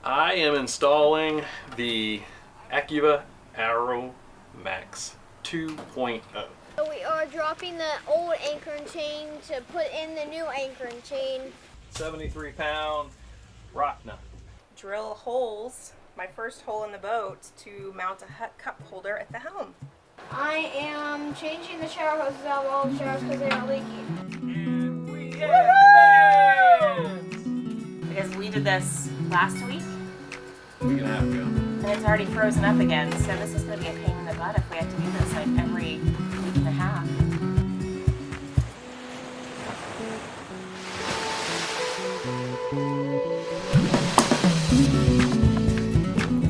I am installing the Acuva Arrow Max 2.0. So we are dropping the old anchor and chain to put in the new anchor and chain. 73-pound Rocna. Drill holes, my first hole in the boat, to mount a cup holder at the helm. I am changing the shower hoses out of all the showers because they are leaky. And we have fans! Because we did this last week, A week and a half ago. and it's already frozen up again, so this is going to be a pain in the butt if we have to do this like every week and a half.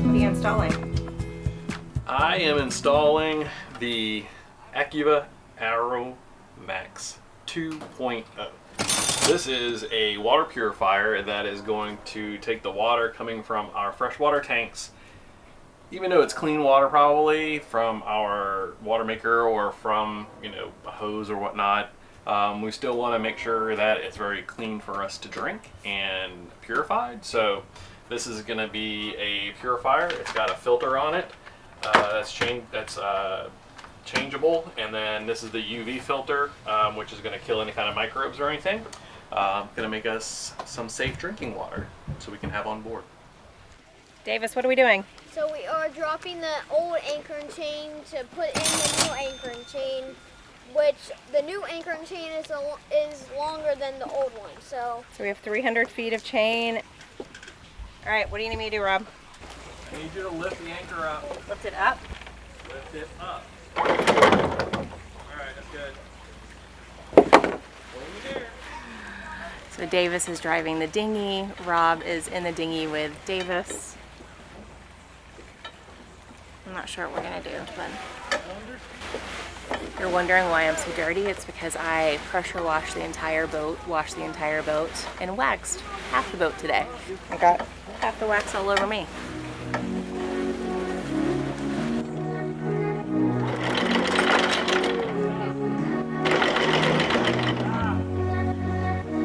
What are you installing? I am installing the Acuva Arrow Max 2.0. This is a water purifier that is going to take the water coming from our freshwater tanks, even though it's clean water probably from our water maker or from, a hose or whatnot. We still want to make sure that it's very clean for us to drink and purified. So this is going to be a purifier. It's got a filter on it that's changeable, and then this is the UV filter, which is going to kill any kind of microbes or anything. Going to make us some safe drinking water so we can have on board. Davis, what are we doing? So we are dropping the old anchor and chain to put in the new anchor and chain, which the new anchor and chain is longer than the old one. So we have 300 feet of chain. All right, what do you need me to do, Rob? I need you to lift the anchor up. Lift it up. Lift it up. Alright, that's good. Hold me there. So Davis is driving the dinghy. Rob is in the dinghy with Davis. I'm not sure what we're gonna do, but you're wondering why I'm so dirty. It's because I pressure washed the entire boat, and waxed half the boat today. I got half the wax all over me.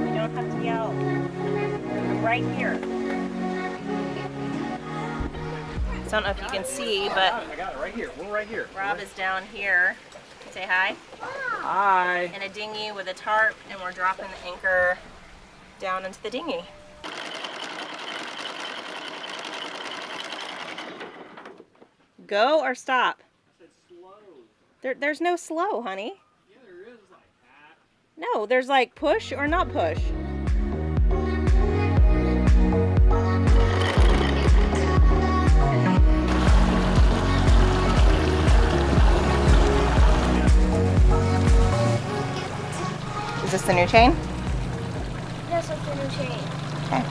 You don't have to yell. I'm right here. I don't know if you can see, but I got it right here. We're right here. Rob is down here. Say hi. Hi. In a dinghy with a tarp, and we're dropping the anchor down into the dinghy. Go or stop? I said slow. There's no slow, honey. Yeah, there is like that. No, there's like push or not push. Is this the new chain? that's like the new chain. Okay.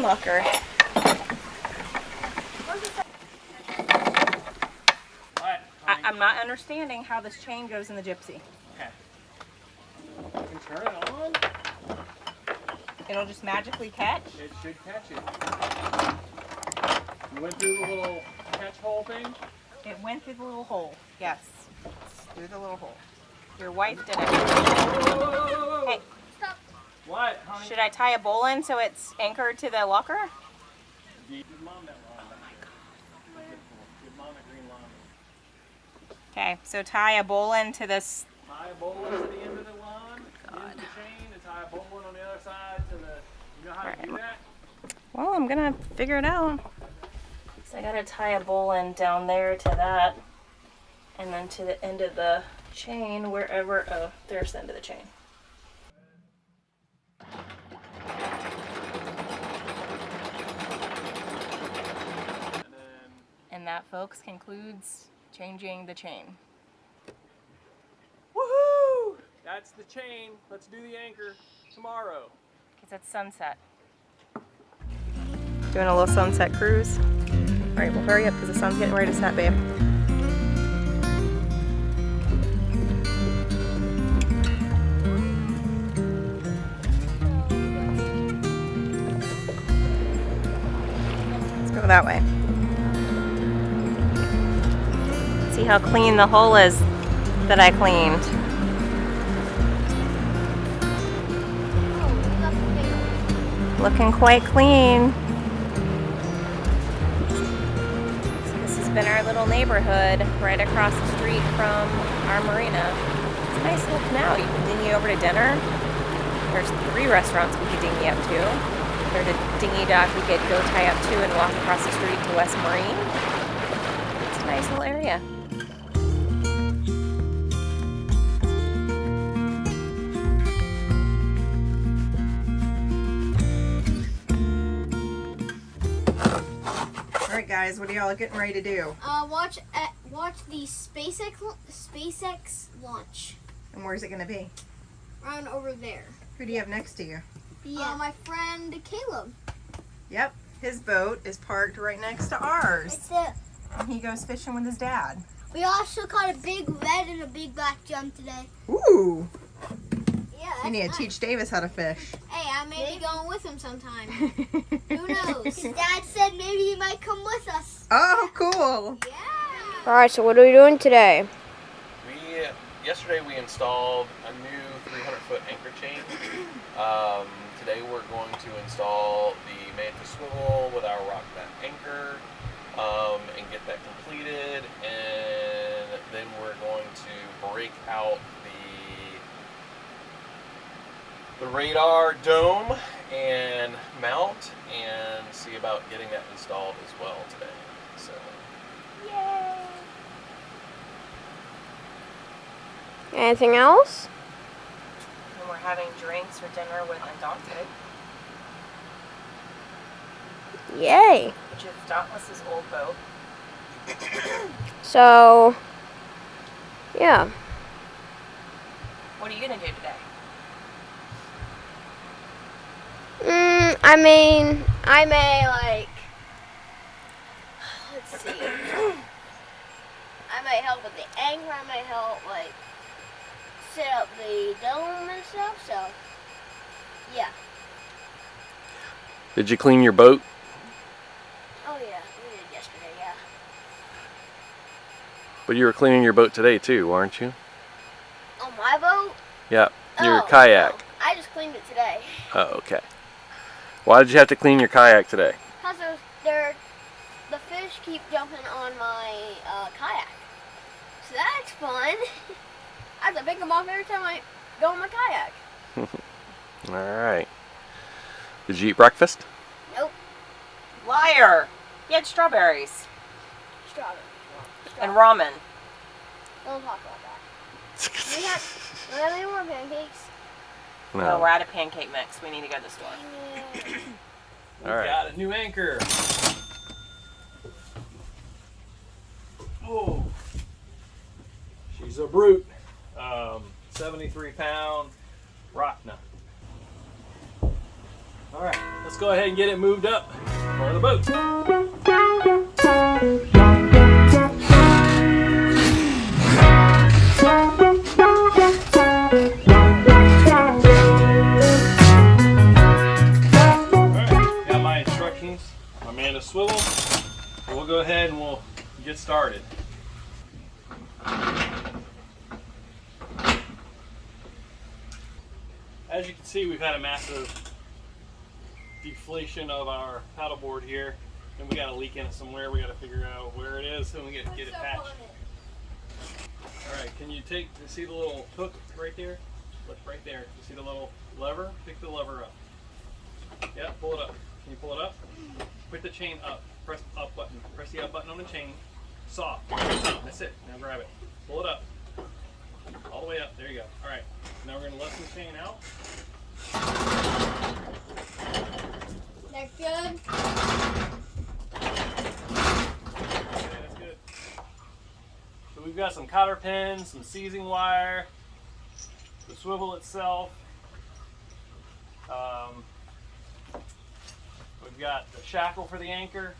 Locker. What? I'm not understanding how this chain goes in the Gypsy. Okay. You can turn it on. It'll just magically catch? It should catch it. You went through the little catch hole thing? It went through the little hole. Yes. It's through the little hole. Your wife did it. Whoa. Hey. Stop. What, honey? Should I tie a bowline so it's anchored to the locker? Give mom that line. Oh my God. Give mom a green line. Okay, so tie a bowline to this. Tie a bowline to the end of the line, into the chain, and tie a bowline on the other side to the. You know how to do that? Well, I'm gonna figure it out. So I gotta tie a bowline down there to that, and then to the end of the chain, wherever. Oh, there's the end of the chain. And that, folks, concludes changing the chain. Woohoo! That's the chain. Let's do the anchor tomorrow. Because it's sunset. Doing a little sunset cruise. All right, well, hurry up because the sun's getting ready to set, babe. that way. See how clean the hole is that I cleaned. Looking quite clean. So this has been our little neighborhood right across the street from our marina. It's a nice little canal. You can dinghy over to dinner. There's 3 restaurants we could dinghy up to. There's a dinghy dock we could go tie up to and walk across the street to West Marine. It's a nice little area. Alright guys, what are y'all getting ready to do? Watch the SpaceX launch. And where's it going to be? Around over there. Who do you have next to you? My friend Caleb. Yep, his boat is parked right next to ours. It's it. And he goes fishing with his dad. We also caught a big red and a big black jump today. Ooh! Yeah, You need to teach Davis how to fish. Hey, I may be going with him sometime. Who knows? His dad said maybe he might come with us. Oh, cool! Yeah. Alright, so what are we doing today? Yesterday we installed a new 300-foot anchor chain. Today we're going to install the Mantus swivel with our Rocna anchor and get that completed, and then we're going to break out the radar dome and mount and see about getting that installed as well today. So, Yay. Anything else? And we're having drinks for dinner with Undaunted, Yay! which is Dauntless's old boat. So, yeah. What are you going to do today? I mean, I may Let's see. I might help with the anchor. I might help set up the dome and stuff. So, yeah. did you clean your boat? Oh yeah, we did yesterday. Yeah. But you were cleaning your boat today too, aren't you? On my boat. Yeah, your Oh, kayak. no, I just cleaned it today. Oh, okay. Why did you have to clean your kayak today? Cause the fish keep jumping on my kayak. So that's fun. I have to pick them off every time I go on my kayak. All right. Did you eat breakfast? Nope. Liar! You had strawberries Strawberry. and ramen. Don't talk about that. We don't have any more pancakes. No, we're out of pancake mix. We need to go to the store. All right. Got a new anchor. Oh, she's a brute. 73-pound Rocna. All right, let's go ahead and get it moved up for the boat. Mantus swivel. So we'll go ahead and we'll get started. As you can see, we've had a massive deflation of our paddleboard here, and we got a leak in it somewhere. We got to figure out where it is so we get it patched. All right, can you see the little hook right there? Look right there. You see the little lever? Pick the lever up. Yeah, pull it up. Can you pull it up? Put the chain up. Press the up button. Press the up button on the chain. Soft. That's it. Now grab it. Pull it up. All the way up. There you go. All right. Now we're going to lessen the chain out. That's good. Okay, that's good. So we've got some cotter pins, some seizing wire, the swivel itself. We've got the shackle for the anchor.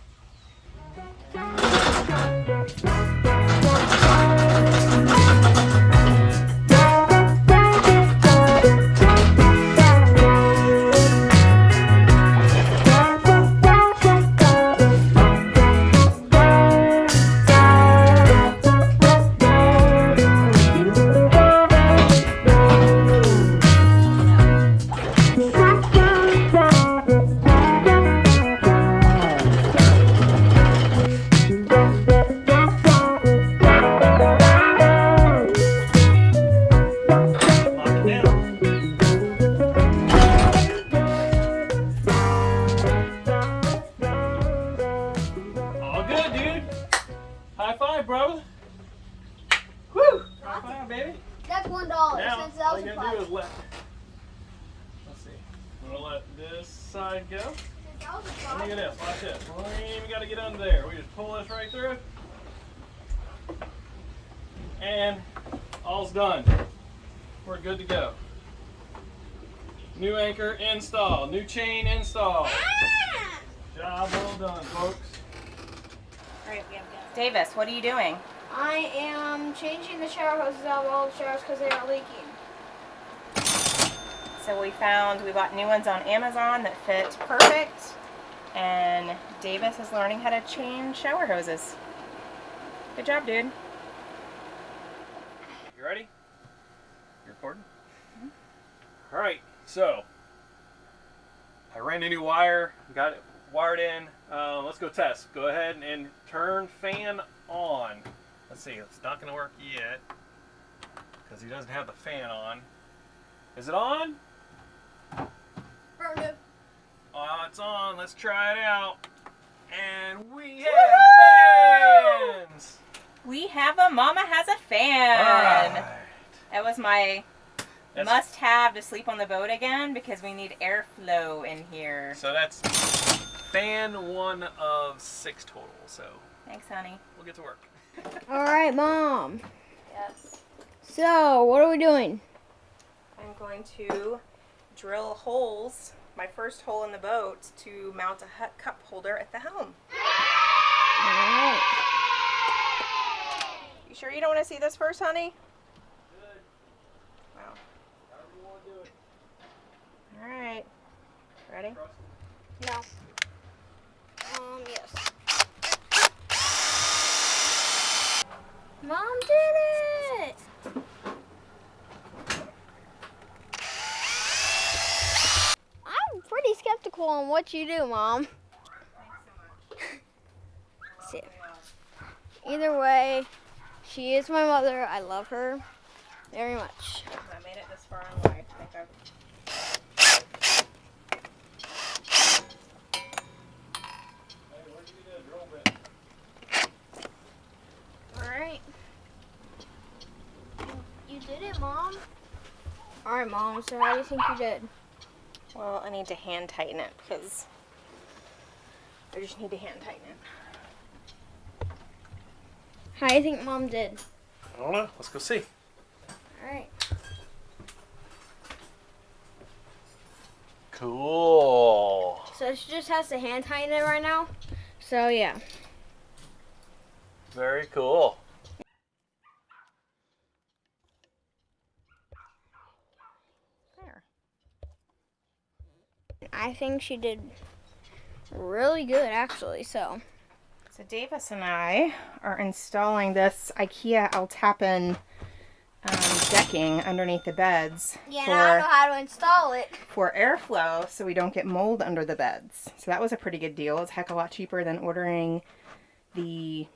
$1.25, baby. That's $1 Now, since that all was you a gotta do five. is let. Let's see. I'm gonna let this side go. Since that was a And look five. at this. Watch this. We ain't even gotta get under there. We just pull this right through. And all's done. We're good to go. New anchor install. New chain install. Job well done, folks. All right, we have Davis, what are you doing? I am changing the shower hoses out of all the showers because they are leaking. So we bought new ones on Amazon that fit perfect, and Davis is learning how to change shower hoses. Good job, dude. You ready? You recording? Mm-hmm. All right, so I ran a new wire, got it wired in. Let's go test. Go ahead and turn fan on. Let's see, it's not going to work yet because he doesn't have the fan on. Is it on? Affirmative. Oh, it's on. Let's try it out. And we have fans! We have a Mama Has a Fan. All right. That was my That's- must-have to sleep on the boat again because we need airflow in here. So that's fan 1 of 6 total. So Thanks, honey. we'll get to work. All right, Mom. Yes. So, what are we doing? I'm going to drill holes, my first hole in the boat, to mount a cup holder at the helm. All right. You sure you don't want to see this first, honey? Good. Wow. However you want to do it. All right. Ready? No. Yes. Mom did it! I'm pretty skeptical on what you do, Mom. See, either way, she is my mother. I love her very much. I made it this far in life. I think I've... Hey, where'd you get that drill bit? Alright. You did it, Mom. All right, Mom. So how do you think you did? Well, I need to hand tighten it because I just need to hand tighten it. How do you think Mom did? I don't know. Let's go see. All right. Cool. So she just has to hand tighten it right now. So yeah. Very cool. There. I think she did really good, actually. So Davis and I are installing this IKEA Altapen decking underneath the beds Yeah, and I don't know how to install it. for airflow so we don't get mold under the beds. So that was a pretty good deal. It's a heck of a lot cheaper than ordering the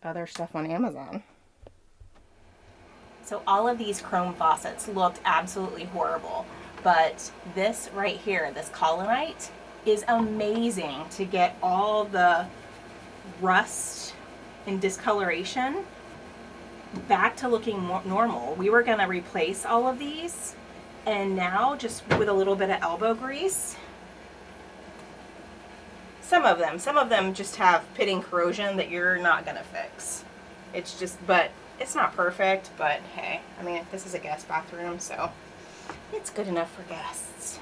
other stuff on Amazon. So all of these chrome faucets looked absolutely horrible, but this right here, this colonite, is amazing to get all the rust and discoloration back to looking more normal. We were going to replace all of these, and now just with a little bit of elbow grease. Some of them just have pitting corrosion that you're not going to fix. It's just, but it's not perfect, but hey, I mean, this is a guest bathroom, so it's good enough for guests.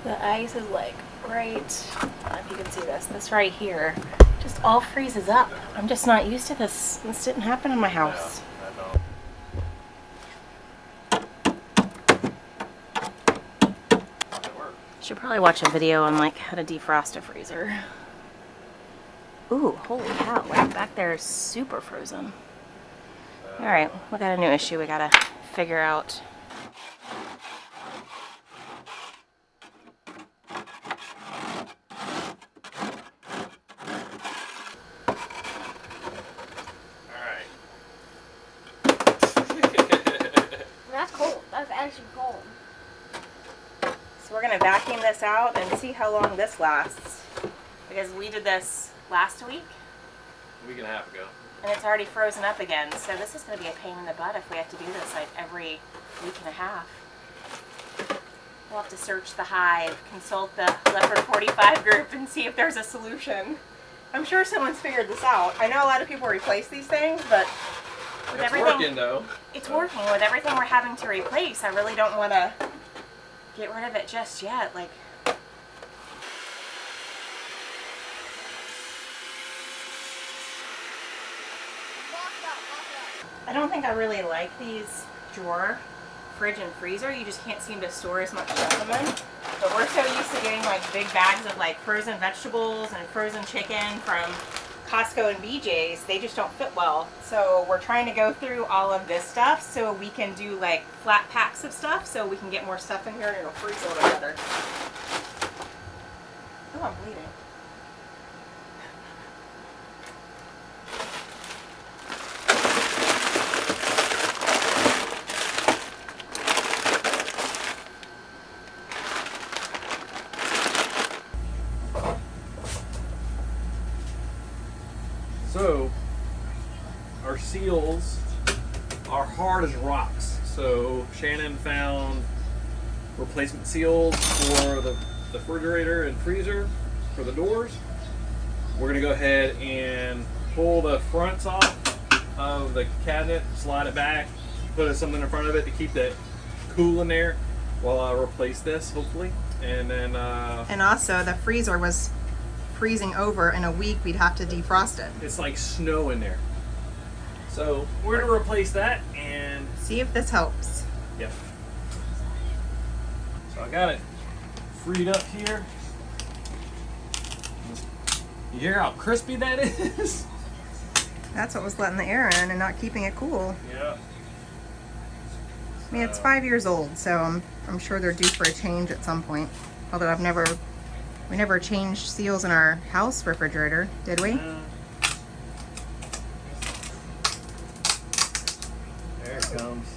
The ice is like right, I don't know if you can see this right here, just all freezes up. I'm just not used to this. This didn't happen in my house. Should probably watch a video on like how to defrost a freezer. Ooh, holy cow, right back there is super frozen. Alright, we got a new issue we gotta figure out. That's cold. That's actually cold. So we're gonna vacuum this out and see how long this lasts. Because we did this last week. and a half ago. And it's already frozen up again, so this is going to be a pain in the butt if we have to do this like every week and a half. We'll have to search the hive, consult the Leopard 45 group, and see if there's a solution. I'm sure someone's figured this out. I know a lot of people replace these things, but With It's everything, working though. it's working. With everything we're having to replace, I really don't want to get rid of it just yet. Like, I don't think I really like these drawer fridge and freezer. You just can't seem to store as much stuff in them. But we're so used to getting like big bags of like frozen vegetables and frozen chicken from Costco and BJ's. They just don't fit well. So we're trying to go through all of this stuff so we can do like flat packs of stuff so we can get more stuff in here and it'll freeze a little better. Oh, I'm bleeding. So, our seals are hard as rocks. So, Shannon found replacement seals for the refrigerator and freezer for the doors. We're going to go ahead and pull the fronts off of the cabinet, slide it back, put something in front of it to keep that cool in there while I replace this, hopefully. And then, and also the freezer was freezing over. In a week we'd have to defrost it. it's like snow in there. So we're gonna replace that and See if this helps. yep. So I got it freed up here. You hear how crispy that is? That's what was letting the air in and not keeping it cool. Yeah. I mean, it's 5 years old, so I'm sure they're due for a change at some point. Although we never changed seals in our house refrigerator, did we? There it comes.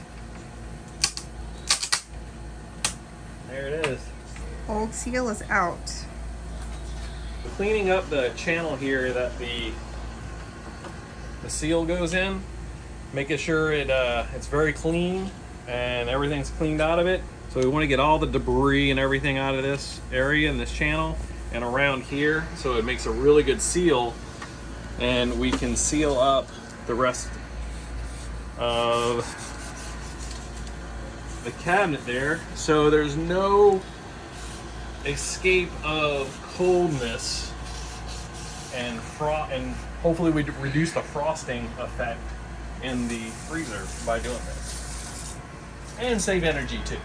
There it is. Old seal is out. Cleaning up the channel here that the seal goes in, making sure it's very clean and everything's cleaned out of it. So we want to get all the debris and everything out of this area in this channel and around here, so it makes a really good seal, and we can seal up the rest of the cabinet there, so there's no escape of coldness and and hopefully we reduce the frosting effect in the freezer by doing this, and save energy too.